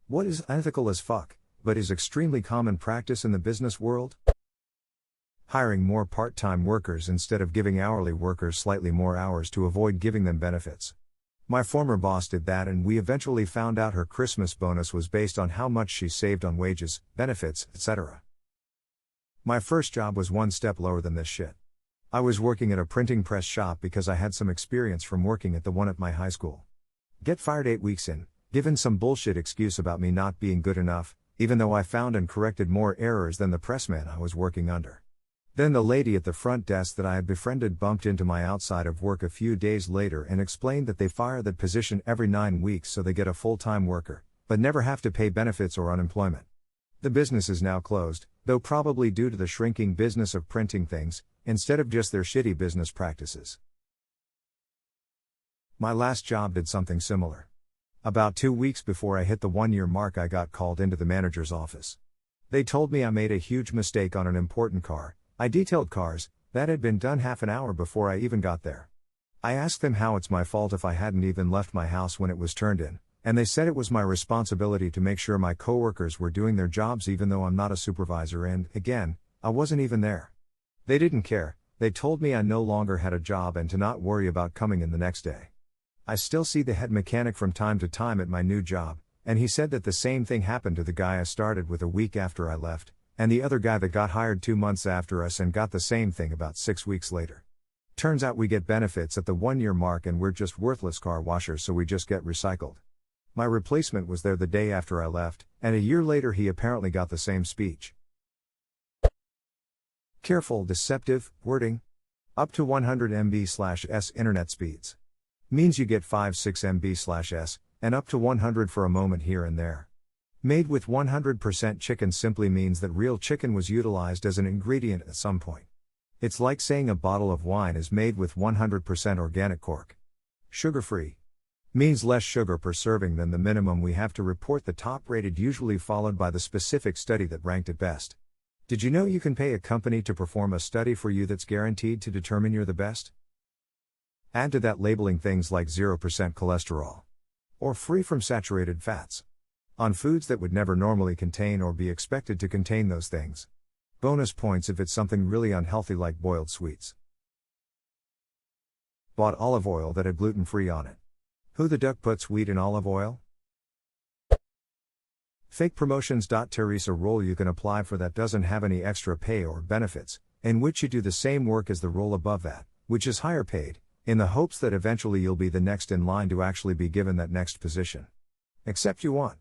What is unethical as fuck, but is extremely common practice in the business world? Hiring more part-time workers instead of giving hourly workers slightly more hours to avoid giving them benefits. My former boss did that, and we eventually found out her Christmas bonus was based on how much she saved on wages, benefits, etc. My first job was one step lower than this shit. I was working at a printing press shop because I had some experience from working at the one at my high school. Get fired 8 weeks in, given some bullshit excuse about me not being good enough, even though I found and corrected more errors than the pressman I was working under. Then the lady at the front desk that I had befriended bumped into my outside of work a few days later and explained that they fire that position every 9 weeks so they get a full-time worker, but never have to pay benefits or unemployment. The business is now closed, though probably due to the shrinking business of printing things, instead of just their shitty business practices. My last job did something similar. About 2 weeks before I hit the 1-year mark, I got called into the manager's office. They told me I made a huge mistake on an important car. I detailed cars, that had been done half an hour before I even got there. I asked them how it's my fault if I hadn't even left my house when it was turned in, and they said it was my responsibility to make sure my coworkers were doing their jobs even though I'm not a supervisor and, again, I wasn't even there. They didn't care. They told me I no longer had a job and to not worry about coming in the next day. I still see the head mechanic from time to time at my new job, and he said that the same thing happened to the guy I started with a week after I left, and the other guy that got hired 2 months after us and got the same thing about 6 weeks later. Turns out we get benefits at the 1-year mark and we're just worthless car washers, so we just get recycled. My replacement was there the day after I left, and a year later he apparently got the same speech. Careful deceptive wording. Up to 100 MB/s internet speeds. Means you get 5-6 MB/s, and up to 100 for a moment here and there. Made with 100% chicken simply means that real chicken was utilized as an ingredient at some point. It's like saying a bottle of wine is made with 100% organic cork. Sugar-free. Means less sugar per serving than the minimum we have to report the top rated, usually followed by the specific study that ranked it best. Did you know you can pay a company to perform a study for you that's guaranteed to determine you're the best? Add to that labeling things like 0% cholesterol. Or free from saturated fats. On foods that would never normally contain or be expected to contain those things. Bonus points if it's something really unhealthy like boiled sweets. Bought olive oil that had gluten-free on it. Who the duck puts wheat in olive oil? Fake promotions. Teresa role you can apply for that doesn't have any extra pay or benefits, in which you do the same work as the role above that, which is higher paid, in the hopes that eventually you'll be the next in line to actually be given that next position. Except you want.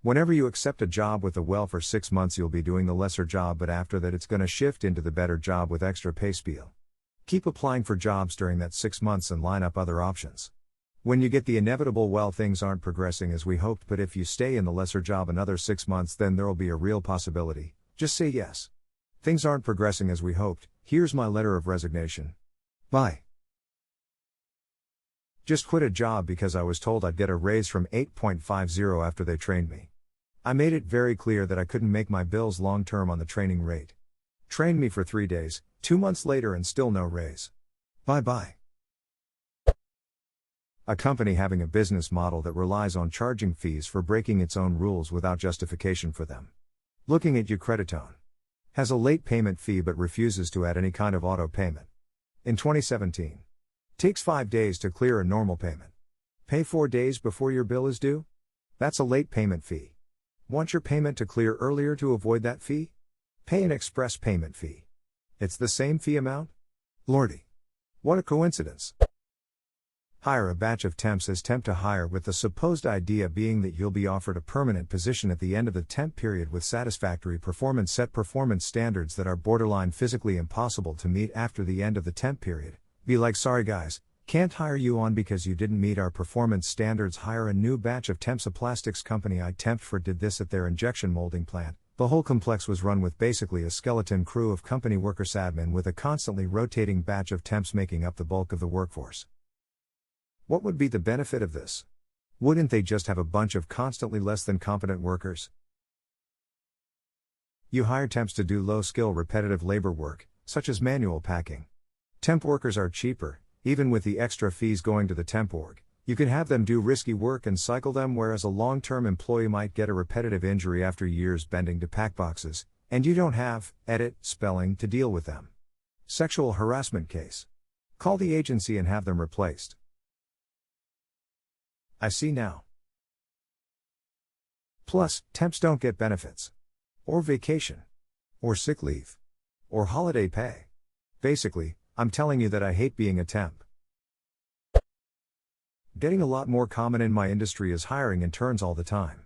Whenever you accept a job with the well for 6 months, you'll be doing the lesser job, but after that it's gonna shift into the better job with extra pay spiel. Keep applying for jobs during that 6 months and line up other options. When you get the inevitable well, things aren't progressing as we hoped, but if you stay in the lesser job another 6 months, then there'll be a real possibility. Just say yes. Things aren't progressing as we hoped. Here's my letter of resignation. Bye. Just quit a job because I was told I'd get a raise from 8.50 after they trained me. I made it very clear that I couldn't make my bills long term on the training rate. Trained me for 3 days, 2 months later and still no raise. Bye bye. A company having a business model that relies on charging fees for breaking its own rules without justification for them. Looking at you, Creditone. Has a late payment fee but refuses to add any kind of auto payment. In 2017. Takes 5 days to clear a normal payment. Pay 4 days before your bill is due? That's a late payment fee. Want your payment to clear earlier to avoid that fee? Pay an express payment fee. It's the same fee amount? Lordy. What a coincidence. Hire a batch of temps as temp to hire, with the supposed idea being that you'll be offered a permanent position at the end of the temp period with satisfactory performance. Set performance standards that are borderline physically impossible to meet after the end of the temp period. Be like, sorry guys, can't hire you on because you didn't meet our performance standards. Hire a new batch of temps. A plastics company I temped for did this at their injection molding plant. The whole complex was run with basically a skeleton crew of company workers, admin, with a constantly rotating batch of temps making up the bulk of the workforce. What would be the benefit of this? Wouldn't they just have a bunch of constantly less than competent workers? You hire temps to do low-skill repetitive labor work, such as manual packing. Temp workers are cheaper, even with the extra fees going to the temp org, You can have them do risky work and cycle them, whereas a long-term employee might get a repetitive injury after years bending to pack boxes, and you don't have, edit, spelling to deal with them. Sexual harassment case. Call the agency and have them replaced. I see now. Plus, temps don't get benefits. Or vacation. Or sick leave. Or holiday pay. Basically, I'm telling you that I hate being a temp. Getting a lot more common in my industry is hiring interns all the time.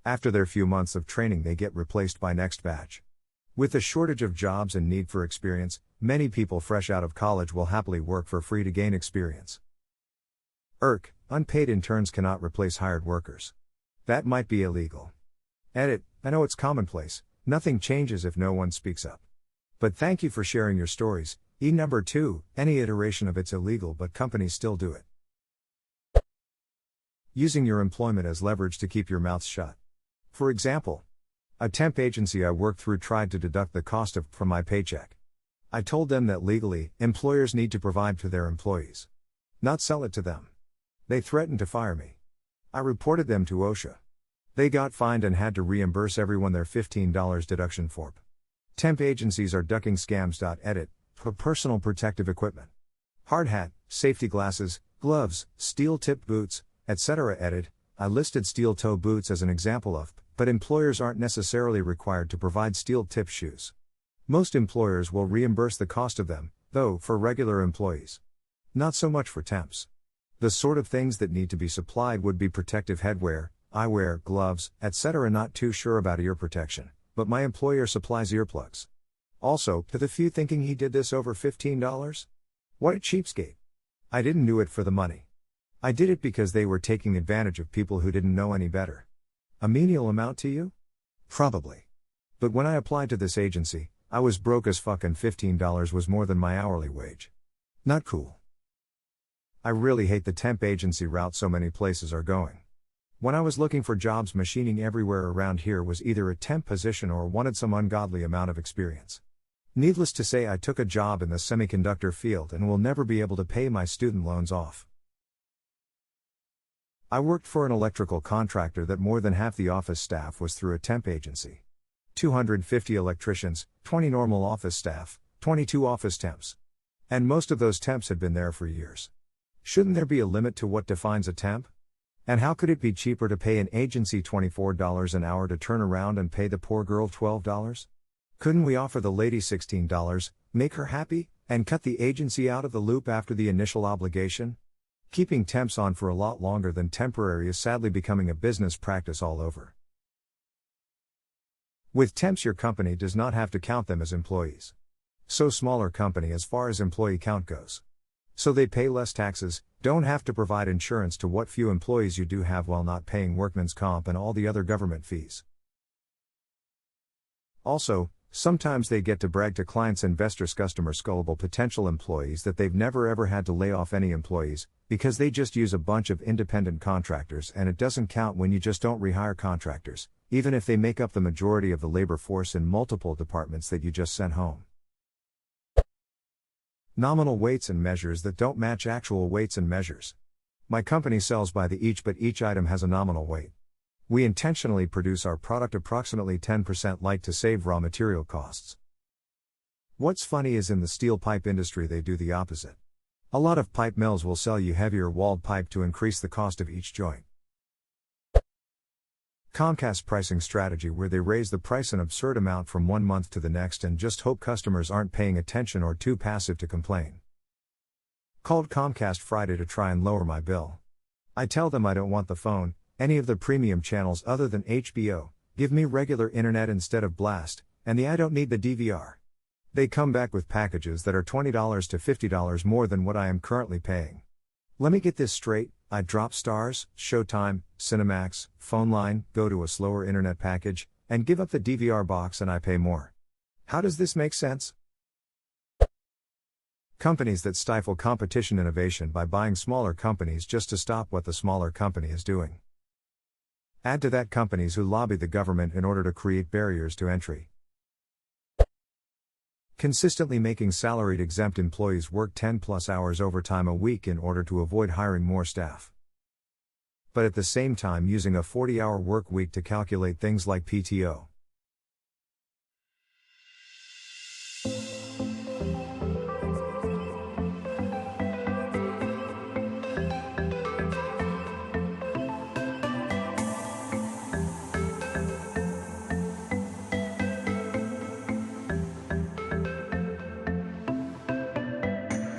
After their few months of training, they get replaced by next batch. With the shortage of jobs and need for experience, many people fresh out of college will happily work for free to gain experience. Unpaid interns cannot replace hired workers. That might be illegal. Edit, I know it's commonplace, nothing changes if no one speaks up. But thank you for sharing your stories. Number 2, any iteration of it's illegal but companies still do it. Using your employment as leverage to keep your mouth shut. For example, a temp agency I worked through tried to deduct the cost from my paycheck. I told them that legally, employers need to provide to their employees, not sell it to them. They threatened to fire me. I reported them to OSHA. They got fined and had to reimburse everyone their $15 deduction for it. Temp agencies are ducking scams. Edit, for personal protective equipment. Hard hat, safety glasses, gloves, steel-tipped boots, etc. Edit, I listed steel-toe boots as an example of, but employers aren't necessarily required to provide steel-tipped shoes. Most employers will reimburse the cost of them, though, for regular employees. Not so much for temps. The sort of things that need to be supplied would be protective headwear, eyewear, gloves, etc. Not too sure about ear protection, but my employer supplies earplugs. Also, to the few thinking he did this over $15? What a cheapskate. I didn't do it for the money. I did it because they were taking advantage of people who didn't know any better. A menial amount to you? Probably. But when I applied to this agency, I was broke as fuck and $15 was more than my hourly wage. Not cool. I really hate the temp agency route so many places are going. When I was looking for jobs, machining everywhere around here was either a temp position or wanted some ungodly amount of experience. Needless to say, I took a job in the semiconductor field and will never be able to pay my student loans off. I worked for an electrical contractor that more than half the office staff was through a temp agency. 250 electricians, 20 normal office staff, 22 office temps. And most of those temps had been there for years. Shouldn't there be a limit to what defines a temp? And how could it be cheaper to pay an agency $24 an hour to turn around and pay the poor girl $12? Couldn't we offer the lady $16, make her happy, and cut the agency out of the loop after the initial obligation? Keeping temps on for a lot longer than temporary is sadly becoming a business practice all over. With temps, your company does not have to count them as employees. So smaller company as far as employee count goes. So they pay less taxes, don't have to provide insurance to what few employees you do have while not paying workman's comp and all the other government fees. Also, sometimes they get to brag to clients, investors, customers, gullible potential employees that they've never ever had to lay off any employees, because they just use a bunch of independent contractors and it doesn't count when you just don't rehire contractors, even if they make up the majority of the labor force in multiple departments that you just sent home. Nominal weights and measures that don't match actual weights and measures. My company sells by the each, but each item has a nominal weight. We intentionally produce our product approximately 10% light to save raw material costs. What's funny is in the steel pipe industry they do the opposite. A lot of pipe mills will sell you heavier walled pipe to increase the cost of each joint. Comcast pricing strategy where they raise the price an absurd amount from one month to the next and just hope customers aren't paying attention or too passive to complain. Called Comcast Friday to try and lower my bill. I tell them I don't want the phone, any of the premium channels other than HBO, give me regular internet instead of blast, and I don't need the DVR. They come back with packages that are $20 to $50 more than what I am currently paying. Let me get this straight, I drop Stars, Showtime, Cinemax, phone line, go to a slower internet package, and give up the DVR box and I pay more. How does this make sense? Companies that stifle competition innovation by buying smaller companies just to stop what the smaller company is doing. Add to that companies who lobby the government in order to create barriers to entry. Consistently making salaried exempt employees work 10+ hours overtime a week in order to avoid hiring more staff. but at the same time using a 40-hour work week to calculate things like PTO.